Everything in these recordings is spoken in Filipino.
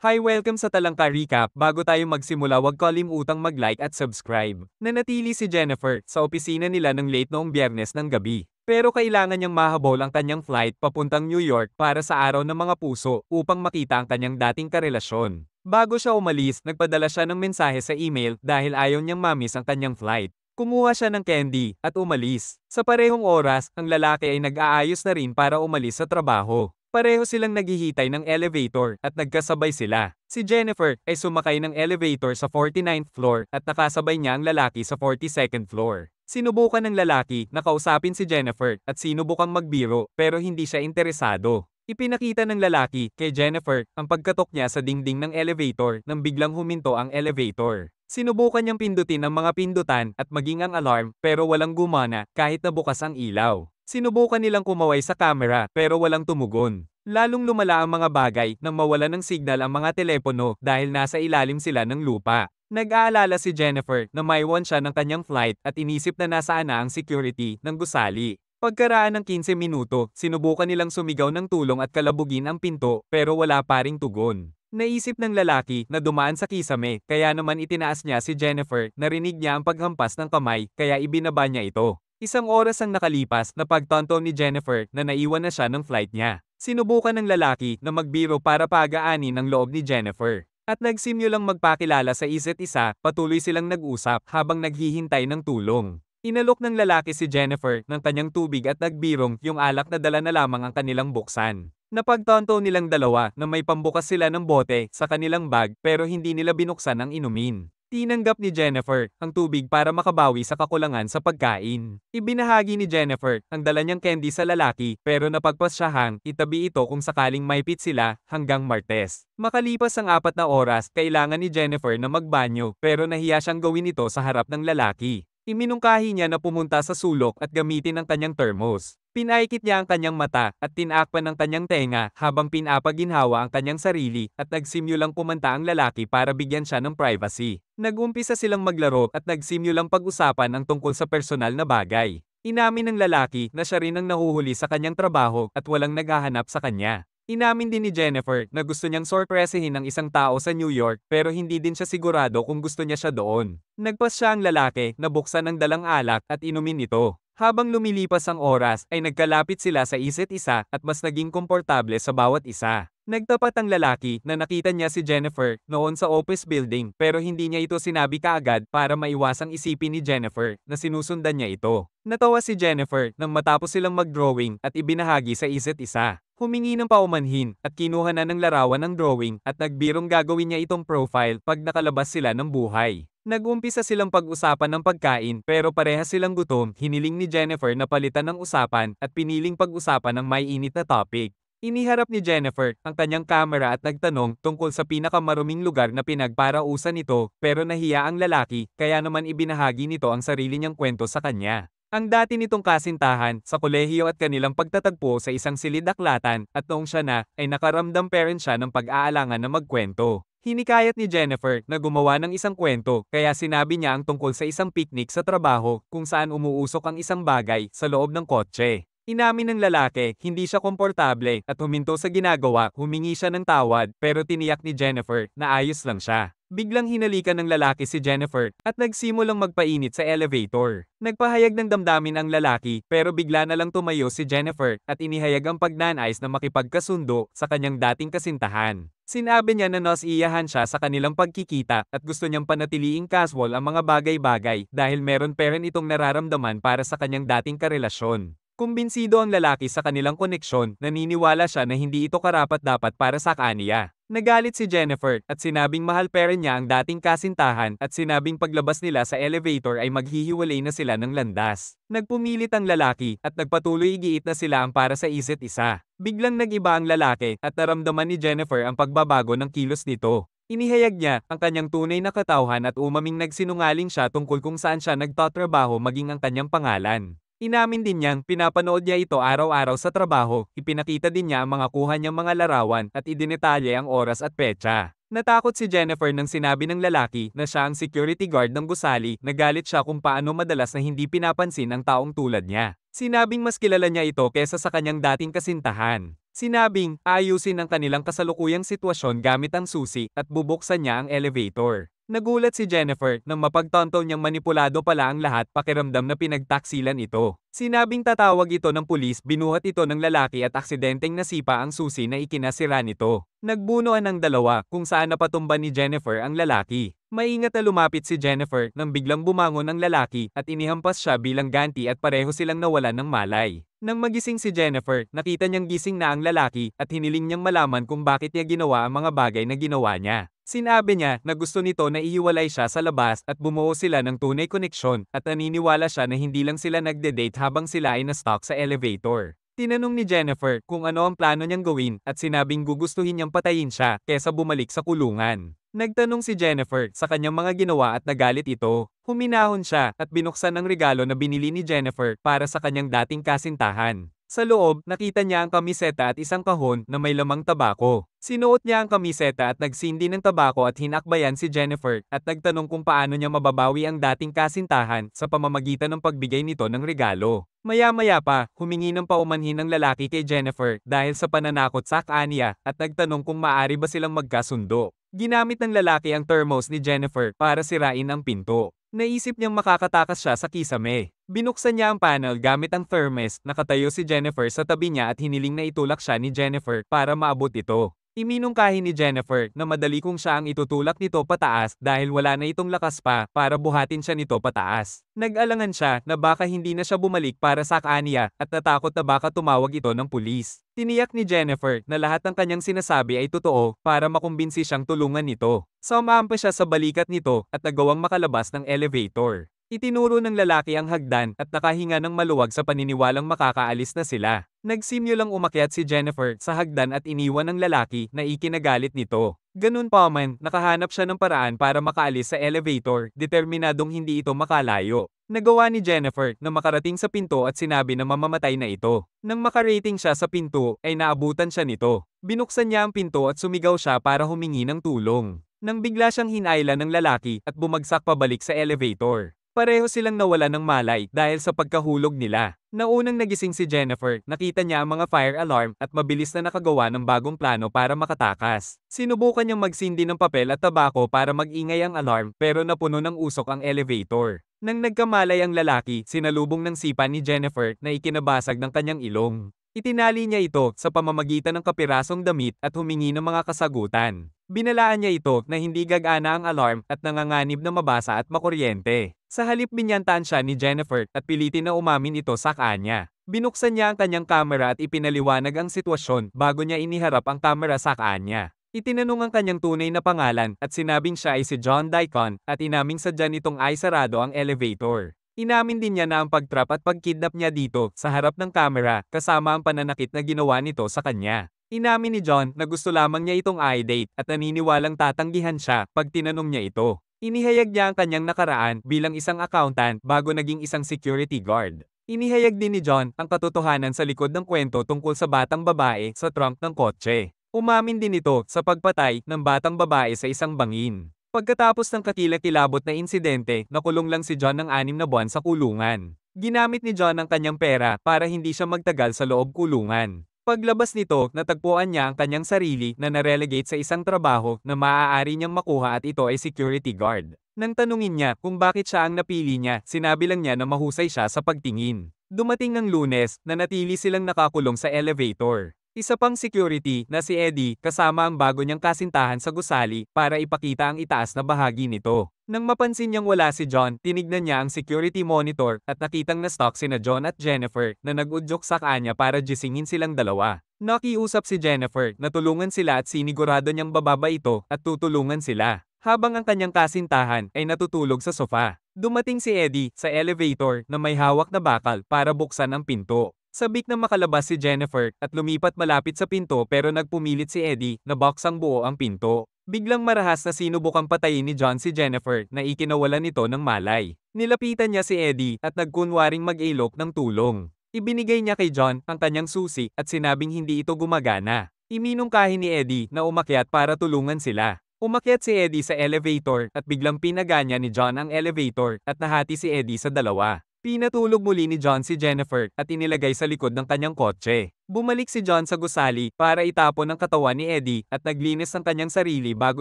Hi, welcome sa Talangka Recap. Bago tayo magsimula, huwag kalimutang mag-like at subscribe. Nanatili si Jennifer sa opisina nila ng late noong Biyernes ng gabi. Pero kailangan niyang mahabol ang kanyang flight papuntang New York para sa araw ng mga puso upang makita ang kanyang dating karelasyon. Bago siya umalis, nagpadala siya ng mensahe sa email dahil ayaw niyang mamiss ang kanyang flight. Kumuha siya ng candy at umalis. Sa parehong oras, ang lalaki ay nag-aayos na rin para umalis sa trabaho. Pareho silang naghihintay ng elevator at nagkasabay sila. Si Jennifer ay sumakay ng elevator sa 49th floor at nakasabay niya ang lalaki sa 42nd floor. Sinubukan ng lalaki na kausapin si Jennifer at sinubukang magbiro pero hindi siya interesado. Ipinakita ng lalaki kay Jennifer ang pagkatok niya sa dingding ng elevator nang biglang huminto ang elevator. Sinubukan niyang pindutin ang mga pindutan at maging ang alarm pero walang gumana kahit na bukas ang ilaw. Sinubukan nilang kumaway sa camera pero walang tumugon. Lalong lumala ang mga bagay nang mawala ng signal ang mga telepono dahil nasa ilalim sila ng lupa. Nag-aalala si Jennifer na maiwan siya ng kanyang flight at inisip na nasaan na ang security ng gusali. Pagkaraan ng 15 minuto, sinubukan nilang sumigaw ng tulong at kalabugin ang pinto pero wala pa ring tugon. Naisip ng lalaki na dumaan sa kisame kaya naman itinaas niya si Jennifer, narinig niya ang paghampas ng kamay kaya ibinaba niya ito. Isang oras ang nakalipas na pagtanto ni Jennifer na naiwan na siya ng flight niya. Sinubukan ng lalaki na magbiro para pagaanin ang loob ni Jennifer. At nagsimulang magpakilala sa isa't isa, patuloy silang nag-usap habang naghihintay ng tulong. Inalok ng lalaki si Jennifer ng kanyang tubig at nagbirong yung alak na dala na lamang ang kanilang buksan. Napagtanto nilang dalawa na may pambukas sila ng bote sa kanilang bag pero hindi nila binuksan ang inumin. Tinanggap ni Jennifer ang tubig para makabawi sa kakulangan sa pagkain. Ibinahagi ni Jennifer ang dala niyang candy sa lalaki pero napagpasyahang itabi ito kung sakaling maipit sila hanggang Martes. Makalipas ang 4 na oras, kailangan ni Jennifer na magbanyo pero nahiya siyang gawin ito sa harap ng lalaki. Iminungkahi niya na pumunta sa sulok at gamitin ang kanyang thermos. Pinaikit niya ang kanyang mata at tinakpan ng kanyang tenga habang pinapaginhawa ang kanyang sarili at nagsimulang kumanta ang lalaki para bigyan siya ng privacy. Nagumpisa silang maglaro at nagsimulang pag-usapan ang tungkol sa personal na bagay. Inamin ng lalaki na siya rin ang nahuhuli sa kanyang trabaho at walang naghahanap sa kanya. Inamin din ni Jennifer na gusto niyang sorpresahin ang isang tao sa New York pero hindi din siya sigurado kung gusto niya siya doon. Nagpasya ang lalaki na buksan ang dalang alak at inumin ito. Habang lumilipas ang oras ay nagkalapit sila sa isa't isa at mas naging komportable sa bawat isa. Nagtapat ang lalaki na nakita niya si Jennifer noon sa office building pero hindi niya ito sinabi kaagad para maiwasang isipin ni Jennifer na sinusundan niya ito. Natawa si Jennifer nang matapos silang mag-drawing at ibinahagi sa isa't isa. Humingi ng paumanhin at kinuha na ng larawan ng drawing at nagbirong gagawin niya itong profile pag nakalabas sila ng buhay. Nag-umpisa silang pag-usapan ng pagkain pero parehas silang gutom, hiniling ni Jennifer na palitan ng usapan at piniling pag-usapan ng may init na topic. Iniharap ni Jennifer ang kanyang camera at nagtanong tungkol sa pinakamaruming lugar na pinagparausan nito pero nahiya ang lalaki kaya naman ibinahagi nito ang sarili niyang kwento sa kanya. Ang dati nitong kasintahan sa kolehiyo at kanilang pagtatagpo sa isang silid-aklatan at noong siya na ay nakaramdam pa rin siya ng pag-aalangan na magkwento. Hinikayat ni Jennifer na gumawa ng isang kwento kaya sinabi niya ang tungkol sa isang picnic sa trabaho kung saan umuusok ang isang bagay sa loob ng kotse. Inamin ng lalaki, hindi siya komportable at huminto sa ginagawa, humingi siya ng tawad pero tiniyak ni Jennifer na ayos lang siya. Biglang hinalikan ng lalaki si Jennifer at nagsimulang magpainit sa elevator. Nagpahayag ng damdamin ang lalaki pero bigla na lang tumayo si Jennifer at inihayag ang pagnanais na makipagkasundo sa kanyang dating kasintahan. Sinabi niya na nasiyahan siya sa kanilang pagkikita at gusto niyang panatiliing casual ang mga bagay-bagay dahil meron pa rin itong nararamdaman para sa kanyang dating karelasyon. Kumbinsido ang lalaki sa kanilang koneksyon, naniniwala siya na hindi ito karapat-dapat para sa kaniya. Nagalit si Jennifer at sinabing mahal pa rin niya ang dating kasintahan at sinabing paglabas nila sa elevator ay maghihiwalay na sila ng landas. Nagpumilit ang lalaki at nagpatuloy igiit na sila ang para sa isa't isa. Biglang nag-iba ang lalaki at naramdaman ni Jennifer ang pagbabago ng kilos nito. Inihayag niya ang kanyang tunay na katauhan at umaming nagsinungaling siya tungkol kung saan siya nagtatrabaho maging ang kanyang pangalan. Inamin din niyang pinapanood niya ito araw-araw sa trabaho, ipinakita din niya ang mga kuha niyang mga larawan at idinetalye ang oras at petsa. Natakot si Jennifer nang sinabi ng lalaki na siya ang security guard ng gusali, nagalit siya kung paano madalas na hindi pinapansin ang taong tulad niya. Sinabing mas kilala niya ito kesa sa kanyang dating kasintahan. Sinabing, aayusin ang kanilang kasalukuyang sitwasyon gamit ang susi at bubuksan niya ang elevator. Nagulat si Jennifer nang mapagtanto niyang manipulado pala ang lahat, pakiramdam na pinagtaksilan ito. Sinabing tatawag ito ng pulis, binuhat ito ng lalaki at aksidenteng nasipa ang susi na ikinasira nito. Nagbunuan ng dalawa kung saan napatumba ni Jennifer ang lalaki. Maingat na lumapit si Jennifer nang biglang bumangon ang lalaki at inihampas siya bilang ganti at pareho silang nawalan ng malay. Nang magising si Jennifer, nakita niyang gising na ang lalaki at hiniling niyang malaman kung bakit niya ginawa ang mga bagay na ginawa niya. Sinabi niya na gusto nito na ihiwalay siya sa labas at bumuo sila ng tunay koneksyon at naniniwala siya na hindi lang sila nagde-date habang sila ay na-stuck sa elevator. Tinanong ni Jennifer kung ano ang plano niyang gawin at sinabing gugustuhin niyang patayin siya kesa bumalik sa kulungan. Nagtanong si Jennifer sa kanyang mga ginawa at nagalit ito. Huminahon siya at binuksan ang regalo na binili ni Jennifer para sa kanyang dating kasintahan. Sa loob, nakita niya ang kamiseta at isang kahon na may lamang tabako. Sinuot niya ang kamiseta at nagsindi ng tabako at hinakbayan si Jennifer at nagtanong kung paano niya mababawi ang dating kasintahan sa pamamagitan ng pagbigay nito ng regalo. Maya-maya pa, humingi ng paumanhin ng lalaki kay Jennifer dahil sa pananakot sa kanya at nagtanong kung maaari ba silang magkasundo. Ginamit ng lalaki ang thermos ni Jennifer para sirain ang pinto. Naisip niyang makakatakas siya sa kisame. Binuksan niya ang panel gamit ang thermos, nakatayo si Jennifer sa tabi niya at hiniling na itulak siya ni Jennifer para maabot ito. Iminungkahi ni Jennifer na madali kung siya ang itutulak nito pataas dahil wala na itong lakas pa para buhatin siya nito pataas. Nag-alangan siya na baka hindi na siya bumalik para sa kanya at natakot na baka tumawag ito ng pulis. Tiniyak ni Jennifer na lahat ng kanyang sinasabi ay totoo para makumbinsi siyang tulungan nito. Sumampa siya sa balikat nito at nagawang makalabas ng elevator. Itinuro ng lalaki ang hagdan at nakahinga ng maluwag sa paniniwalang makakaalis na sila. Nagsimulang umakyat si Jennifer sa hagdan at iniwan ng lalaki na ikinagalit nito. Ganun pa man, nakahanap siya ng paraan para makaalis sa elevator, determinadong hindi ito makalayo. Nagawa ni Jennifer na makarating sa pinto at sinabi na mamamatay na ito. Nang makarating siya sa pinto, ay naabutan siya nito. Binuksan niya ang pinto at sumigaw siya para humingi ng tulong. Nang bigla siyang hinailan ng lalaki at bumagsak pabalik sa elevator. Pareho silang nawala ng malay dahil sa pagkahulog nila. Naunang nagising si Jennifer, nakita niya ang mga fire alarm at mabilis na nakagawa ng bagong plano para makatakas. Sinubukan niyang magsindi ng papel at tabako para mag-ingay ang alarm pero napuno ng usok ang elevator. Nang nagkamalay ang lalaki, sinalubong ng sipa ni Jennifer na ikinabasag ng kanyang ilong. Itinali niya ito sa pamamagitan ng kapirasong damit at humingi ng mga kasagutan. Binalaan niya ito na hindi gagana ang alarm at nanganganib na mabasa at makuryente. Sa halip binyantaan siya ni Jennifer at pilitin na umamin ito sa kanya. Binuksan niya ang kanyang kamera at ipinaliwanag ang sitwasyon bago niya iniharap ang kamera sa kanya. Itinanong ang kanyang tunay na pangalan at sinabing siya ay si John Daikon at inaming sadya nitong ay sarado ang elevator. Inamin din niya na ang pagtrap at pagkidnap niya dito sa harap ng kamera kasama ang pananakit na ginawa nito sa kanya. Inamin ni John na gusto lamang niya itong i-date at naniniwalang tatanggihan siya pag tinanong niya ito. Inihayag niya ang kanyang nakaraan bilang isang accountant bago naging isang security guard. Inihayag din ni John ang katotohanan sa likod ng kwento tungkol sa batang babae sa trunk ng kotse. Umamin din ito sa pagpatay ng batang babae sa isang bangin. Pagkatapos ng kakilakilabot na insidente, nakulong lang si John ng 6 na buwan sa kulungan. Ginamit ni John ang kanyang pera para hindi siya magtagal sa loob kulungan. Paglabas nito, natagpuan niya ang kanyang sarili na narelegate sa isang trabaho na maaari niyang makuha at ito ay security guard. Nang tanungin niya kung bakit siya ang napili niya, sinabi lang niya na mahusay siya sa pagtingin. Dumating ng Lunes, nanatili silang nakakulong sa elevator. Isa pang security na si Eddie kasama ang bago niyang kasintahan sa gusali para ipakita ang itaas na bahagi nito. Nang mapansin niyang wala si John, tinignan niya ang security monitor at nakitang na-stalk sina John at Jennifer na nag-udyok sa kanya para gisingin silang dalawa. Nakiusap si Jennifer na tulungan sila at sinigurado niyang bababa ito at tutulungan sila. Habang ang kanyang kasintahan ay natutulog sa sofa. Dumating si Eddie sa elevator na may hawak na bakal para buksan ang pinto. Sabik na makalabas si Jennifer at lumipat malapit sa pinto pero nagpumilit si Eddie na buksang buo ang pinto. Biglang marahas na sinubukang patayin ni John si Jennifer na ikinawalan nito ng malay. Nilapitan niya si Eddie at nagkunwaring mag-ilok ng tulong. Ibinigay niya kay John ang kanyang susi at sinabing hindi ito gumagana. Iminungkahi ni Eddie na umakyat para tulungan sila. Umakyat si Eddie sa elevator at biglang pinaganya ni John ang elevator at nahati si Eddie sa dalawa. Pinatulog muli ni John si Jennifer at inilagay sa likod ng kanyang kotse. Bumalik si John sa gusali para itapon ang katawan ni Eddie at naglinis ng kanyang sarili bago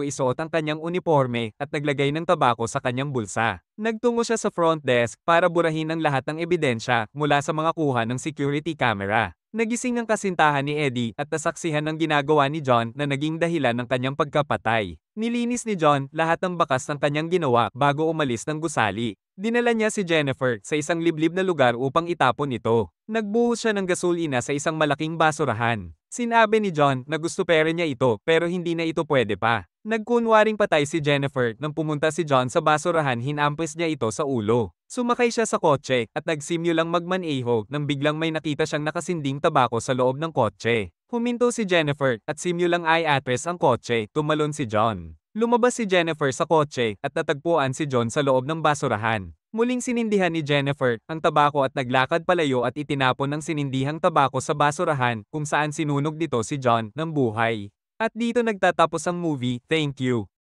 isuot ang kanyang uniforme at naglagay ng tabako sa kanyang bulsa. Nagtungo siya sa front desk para burahin ang lahat ng ebidensya mula sa mga kuha ng security camera. Nagising ang kasintahan ni Eddie at nasaksihan ng ginagawa ni John na naging dahilan ng kanyang pagkapatay. Nilinis ni John lahat ng bakas ng kanyang ginawa bago umalis ng gusali. Dinala niya si Jennifer sa isang liblib na lugar upang itapon ito. Nagbuhos siya ng gasolina sa isang malaking basurahan. Sinabi ni John na gusto pera niya ito pero hindi na ito pwede pa. Nagkunwaring patay si Jennifer nang pumunta si John sa basurahan, hinampes niya ito sa ulo. Sumakay siya sa kotse at nagsimulang magmaneho nang biglang may nakita siyang nakasinding tabako sa loob ng kotse. Huminto si Jennifer at simulang i-atras ang kotse, tumalon si John. Lumabas si Jennifer sa kotse at natagpuan si John sa loob ng basurahan. Muling sinindihan ni Jennifer ang tabako at naglakad palayo at itinapon ng sinindihang tabako sa basurahan kung saan sinunog nito si John ng buhay. At dito nagtatapos ang movie. Thank you.